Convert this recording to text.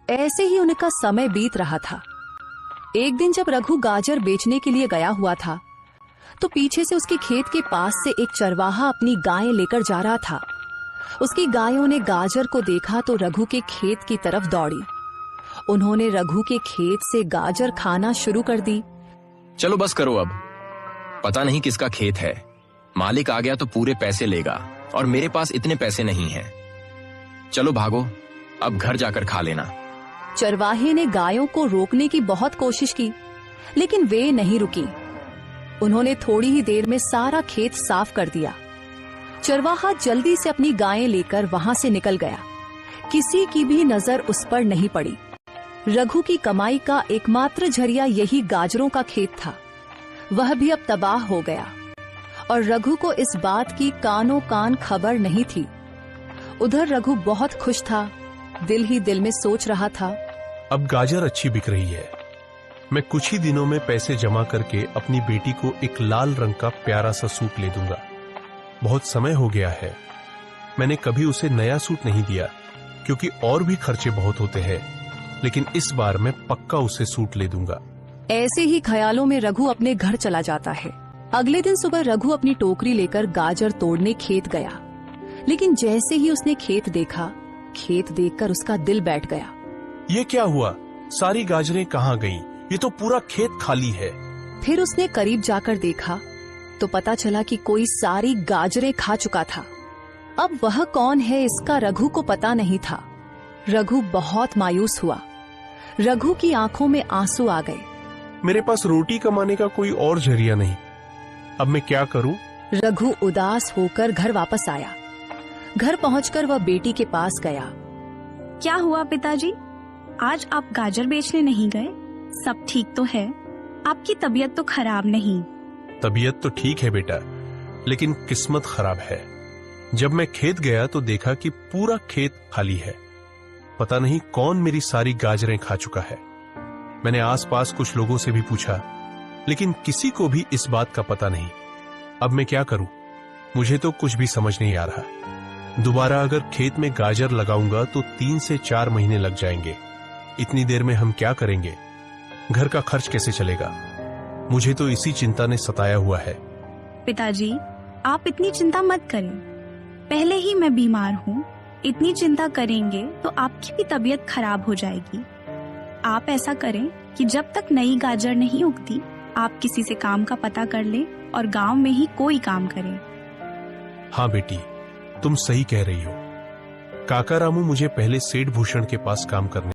ऐसे ही उनका समय बीत रहा था। एक दिन जब रघु गाजर बेचने के लिए गया हुआ था तो पीछे से उसके खेत के पास से एक चरवाहा अपनी गायें लेकर जा रहा था। उसकी गायों ने गाजर को देखा तो रघु के खेत की तरफ दौड़ी। उन्होंने रघु के खेत से गाजर खाना शुरू कर दी। चलो बस करो अब, पता नहीं किसका खेत है, मालिक आ गया तो पूरे पैसे लेगा और मेरे पास इतने पैसे नहीं हैं। चलो भागो, अब घर जाकर खा लेना। चरवाहे ने गायों को रोकने की बहुत कोशिश की, लेकिन वे नहीं रुकी। उन्होंने थोड़ी ही देर में सारा खेत साफ कर दिया। चरवाहा जल्दी से अपनी गायें लेकर वहां से निकल गया। किसी की भी नजर उस पर नहीं पड़ी। रघु की कमाई का एकमात्र जरिया यही गाजरों का खेत था। वह भी अब तबाह हो गया और रघु को इस बात की कानों कान खबर नहीं थी। उधर रघु बहुत खुश था, दिल ही दिल में सोच रहा था, अब गाजर अच्छी बिक रही है। मैं कुछ ही दिनों में पैसे जमा करके अपनी बेटी को एक लाल रंग का प्यारा सा सूट ले दूंगा। बहुत समय हो गया है, मैंने कभी उसे नया सूट नहीं दिया क्योंकि और भी खर्चे बहुत होते हैं, लेकिन इस बार मैं पक्का उसे सूट ले दूंगा। ऐसे ही ख्यालों में रघु अपने घर चला जाता है। अगले दिन सुबह रघु अपनी टोकरी लेकर गाजर तोड़ने खेत गया, लेकिन जैसे ही उसने खेत देखा, खेत देखकर उसका दिल बैठ गया। ये क्या हुआ? सारी गाजरें कहाँ गईं? ये तो पूरा खेत खाली है। फिर उसने करीब जाकर देखा तो पता चला कि कोई सारी गाजरें खा चुका था। अब वह कौन है इसका रघु को पता नहीं था। रघु बहुत मायूस हुआ। रघु की आंखों में आंसू आ गए। मेरे पास रोटी कमाने का कोई और जरिया नहीं, अब मैं क्या करूं? रघु उदास होकर घर वापस आया। घर पहुंचकर वह बेटी के पास गया। क्या हुआ पिताजी, आज आप गाजर बेचने नहीं गए? सब ठीक तो है? आपकी तबीयत तो खराब नहीं? तबीयत तो ठीक है बेटा, लेकिन किस्मत खराब है। जब मैं खेत गया तो देखा कि पूरा खेत खाली है। पता नहीं कौन मेरी सारी गाजरें खा चुका है। मैंने आसपास कुछ लोगों से भी पूछा, लेकिन किसी को भी इस बात का पता नहीं। अब मैं क्या करूं? मुझे तो कुछ भी समझ नहीं आ रहा। दोबारा अगर खेत में गाजर लगाऊंगा तो 3 से 4 महीने लग जाएंगे। इतनी देर में हम क्या करेंगे? घर का खर्च कैसे चलेगा? मुझे तो इसी चिंता ने सताया हुआ है। पिताजी, आप इतनी चिंता मत करें। पहले ही मैं बीमार हूँ, इतनी चिंता करेंगे तो आपकी भी तबीयत खराब हो जाएगी। आप ऐसा करें कि जब तक नई गाजर नहीं उगती, आप किसी से काम का पता कर लें और गांव में ही कोई काम करें। हाँ बेटी, तुम सही कह रही हो। काका रामू मुझे पहले सेठ भूषण के पास काम करने